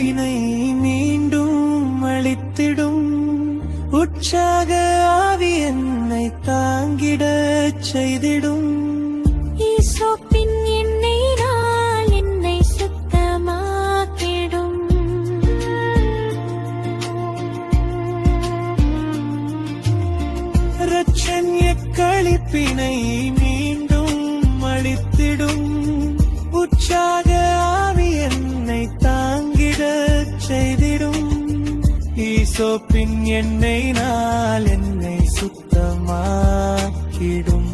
களிப்பினை மீண்டும் அளித்திடும் உற்சாக ஆவி என்னை தாங்கிடச் செய்திடும். ஈசோப்பின் எண்ணெயினால் என்னை சுத்தமாக்கிடும். இரட்சண்ய களிப்பினை மீண்டும் அளித்திடும் உற்சாக ஆவி என்னை தாங்கிடச் செய்திடும். ஈசோப்பின் எண்ணெயினால் என்னை சுத்தமாக்கிடும்.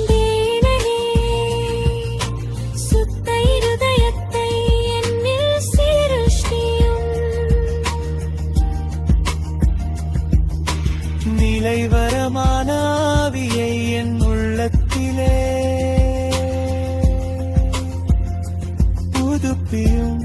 தேவனே, சுத்த இருதயத்தை என்னில் சிருஷ்டியும். நிலைவரமான ஆவியை என் உள்ளத்திலே புதுப்பியும்.